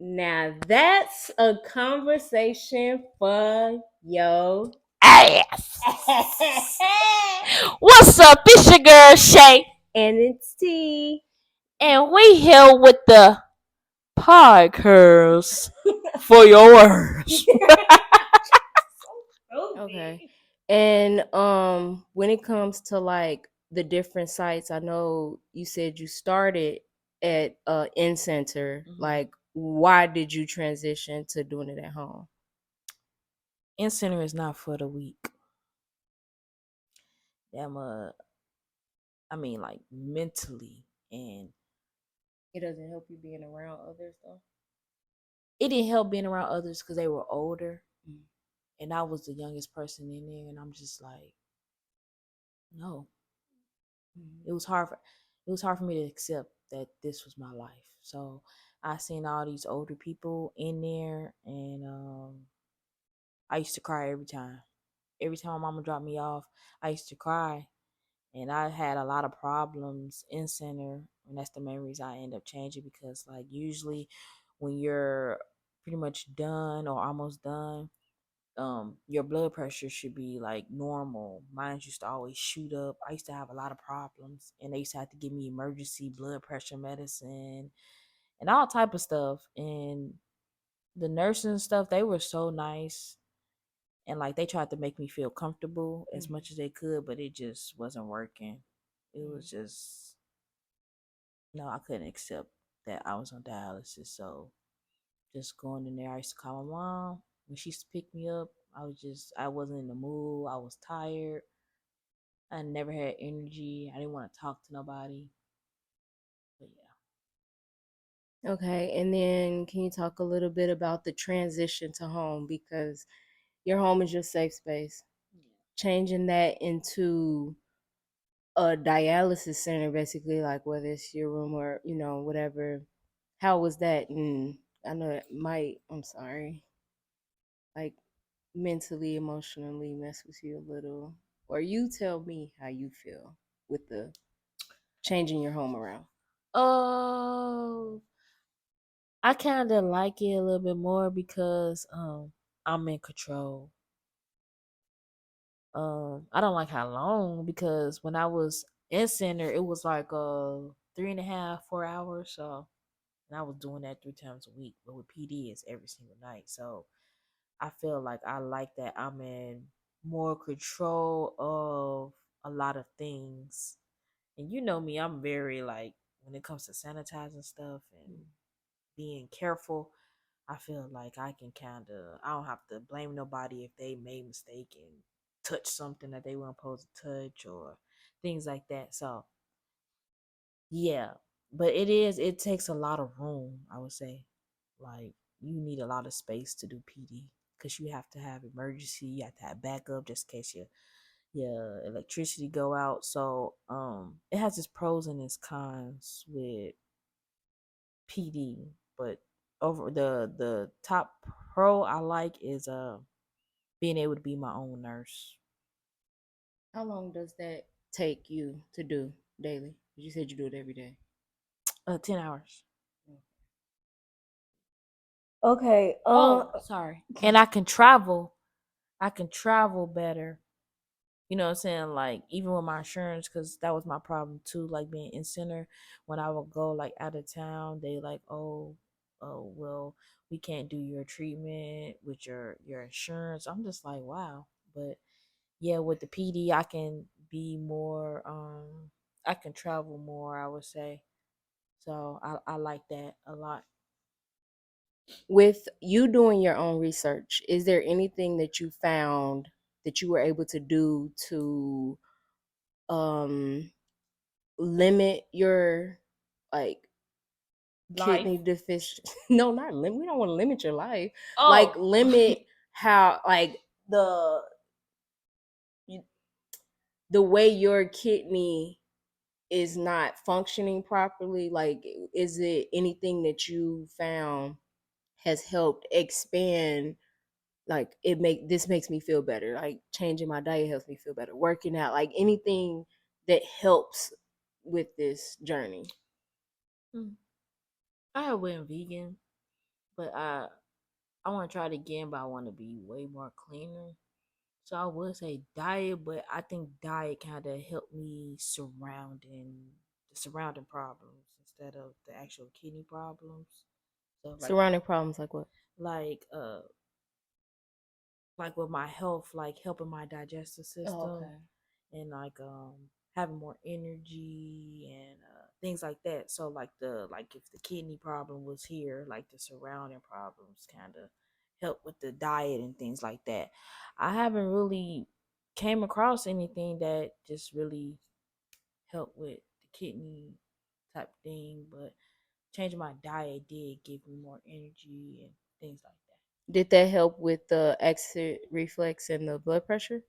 Now that's a conversation for yo. Ass. What's up? It's your girl Shay, And it's T. and we here with the podcast for your words. Okay. And when it comes to like the different sites, I know you said you started at in center. Like why did you transition to doing it at home? In center is not for the weak. That I mean, like mentally, and It doesn't help you being around others though. it didn't help being around others because they were older, and I was the youngest person in there, and I'm just like, no. It was hard. It was hard for me to accept that this was my life. So I seen all these older people in there, and I used to cry every time. Every time my mama dropped me off, I used to cry, and I had a lot of problems in center, and that's the main reason I end up changing because, like, usually when you're pretty much done or almost done, your blood pressure should be like normal. Mine used to always shoot up. I used to have a lot of problems, and they used to have to give me emergency blood pressure medicine and all type of stuff. And the nurses and stuff, they were so nice, and like they tried to make me feel comfortable as much as they could, but it just wasn't working. It was just no, I couldn't accept that I was on dialysis. So just going in there, I used to call my mom when she used to pick me up. I wasn't in the mood. I was tired. I never had energy. I didn't want to talk to nobody. But Okay, and then can you talk a little bit about the transition to home because your home is your safe space. Changing that into a dialysis center, basically, like whether it's your room or whatever. How was that? And I know it might. I'm sorry, like mentally, emotionally mess with you a little, or you tell me how you feel with the changing your home around. yeah. I kind of like it a little bit more because I'm in control. I don't like how long because when I was in center, it was like 3.5, 4 hours. So, and I was doing that 3 times a week. But with PD, it's every single night. So I feel like I like that I'm in more control of a lot of things. And you know me, I'm very like when it comes to sanitizing stuff and being careful. I feel like I can I don't have to blame nobody if they made a mistake and touch something that they weren't supposed to touch or things like that. So yeah, but it takes a lot of room, I would say. Like you need a lot of space to do PD because you have to have emergency, you have to have backup just in case your electricity go out. So it has its pros and its cons with PD, but over the top pro I like is being able to be my own nurse. How long does that take you to do daily? You said you do it every day. 10 hours. Okay. Oh, sorry. And I can travel. I can travel better. You know what I'm saying? Like even with my insurance, because that was my problem too. Like being in center, when I would go like out of town, they like, oh, well, we can't do your treatment with your insurance. I'm just like, wow. But yeah, with the PD, I can be more. I can travel more. I would say. So I like that a lot. With you doing your own research, is there anything that you found that you were able to do to um limit your like Life. kidney deficiency? No, not limit. We don't want to limit your life. Like Oh. limit how like the the way your kidney is not functioning properly. Like is it anything that you found has helped expand, like this makes me feel better, like changing my diet helps me feel better, working out, like anything that helps with this journey? I went vegan, But I want to try it again, but I want to be way more cleaner. So I would say diet, but I think diet kind of helped me surrounding problems instead of the actual kidney problems. So Surrounding problems like what? like uh like with my health, like helping my digestive Oh, system okay. and having more energy and things like that. So like if the kidney problem was here, like the surrounding problems kind of help with the diet and things like that. I haven't really came across anything that just really helped with the kidney type thing, but changing my diet did give me more energy and things like that. Did that help with the exit reflex and the blood pressure?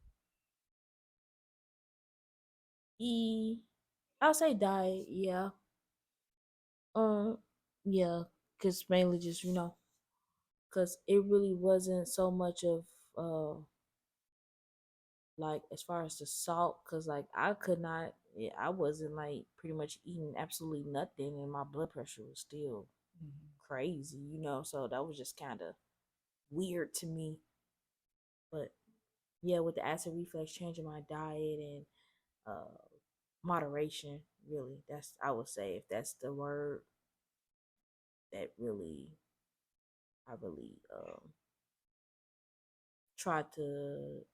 I'll say diet, yeah. Um, yeah, cause mainly just cause it really wasn't so much of uh like as far as the salt, cause like I could not, yeah, I wasn't like pretty much eating absolutely nothing, and my blood pressure was still crazy, So that was just kind of weird to me. But yeah, with the acid reflux, changing my diet and uh moderation, really, that's I would say if that's the word that really I really try to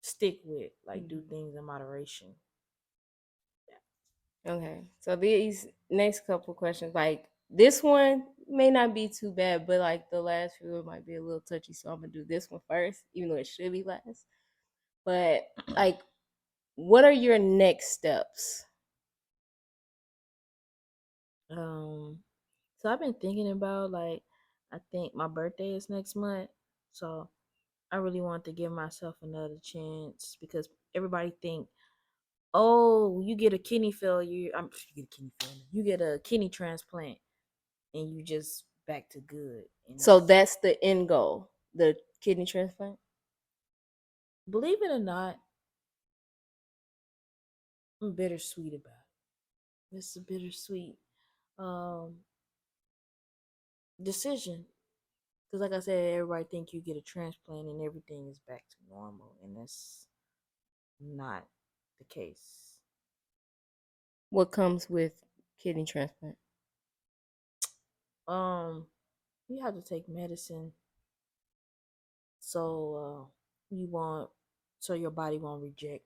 stick with, like do things in moderation. Okay. So these next couple questions, like this one may not be too bad, but like the last few might be a little touchy. So I'm gonna do this one first, even though it should be last. But like, what are your next steps? Um, so I've been thinking about like I think my birthday is next month, so I really want to give myself another chance because everybody think, oh, you get a kidney failure, you get a kidney failure, you get a kidney transplant, and you just back to good, and So it's that's the end goal, the kidney transplant. believe it or not, I'm bittersweet about it. It's a bittersweet um decision because, like I said, everybody think you get a transplant and everything is back to normal, and that's not the case. What comes with kidney transplant? Um, you have to take medicine so you won't, so your body won't reject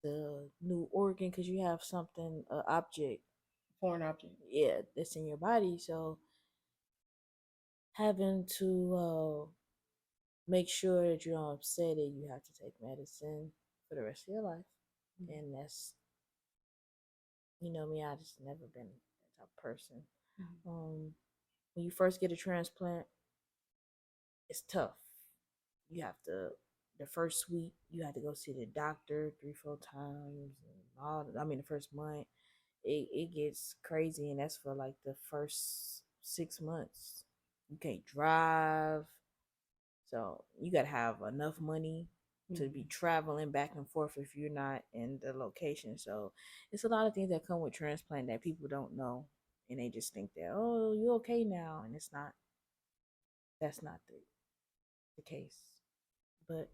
the new organ because you have something, object, Foreign object. yeah, that's in your body. So having to make sure that you don't upset it, you have to take medicine for the rest of your life, and that's me. I just never been that type of person. When you first get a transplant, it's tough. You have to the first week you have to go see the doctor 3 4 times and all. I mean, the first month it gets crazy, and that's for like the first 6 months. You can't drive, so you gotta have enough money to be traveling back and forth if you're not in the location. So it's a lot of things that come with transplant that people don't know, and they just think that, oh, you're okay now, and it's not. That's not the case. But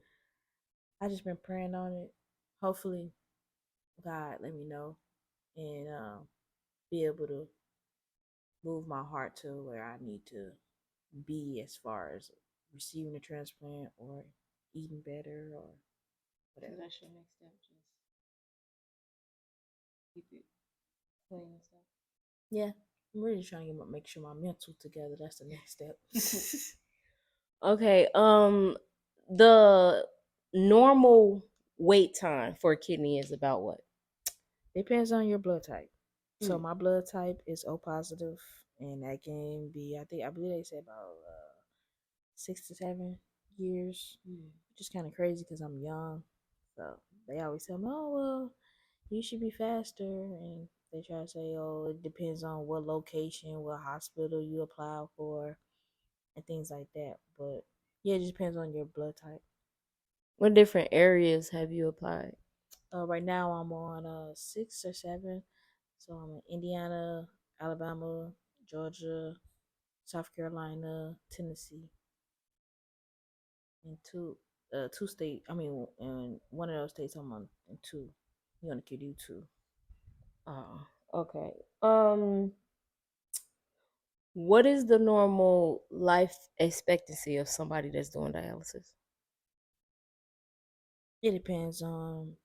I just been praying on it. Hopefully, God let me know and be able to move my heart to where I need to be as far as receiving a transplant or eating better or So whatever. that's your next step. Just keep it clean and stuff. Yeah, I'm really trying to make sure my mental together. That's the next step. Okay. The normal wait time for a kidney is about what? Depends on your blood type. So Hmm. my blood type is O positive, and that can be I believe they say about 6 to 7 years, which is kind of crazy because I'm young. So they always tell me, oh well, you should be faster, and they try to say, oh, it depends on what location, what hospital you apply for, and things like that. But yeah, it just depends on your blood type. What different areas have you applied? Right now I'm on 6 or 7, so I'm in Indiana, Alabama, Georgia. South Carolina, Tennessee, and two state. I mean, in one of those states I'm on, and two. You only could do two. Oh, okay. What is the normal life expectancy of somebody that's doing dialysis? It depends on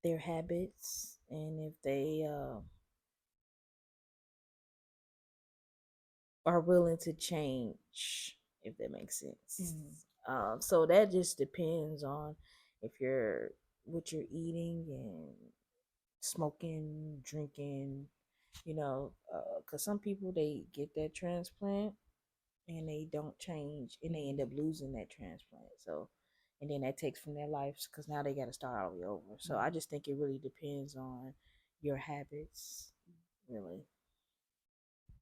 their habits and if they are willing to change, if that makes sense. So that just depends on if you're what you're eating and smoking, drinking, because some people they get that transplant and they don't change and they end up losing that transplant. So, and then that takes from their lives because now they got to start all the way over. So I just think it really depends on your habits, really.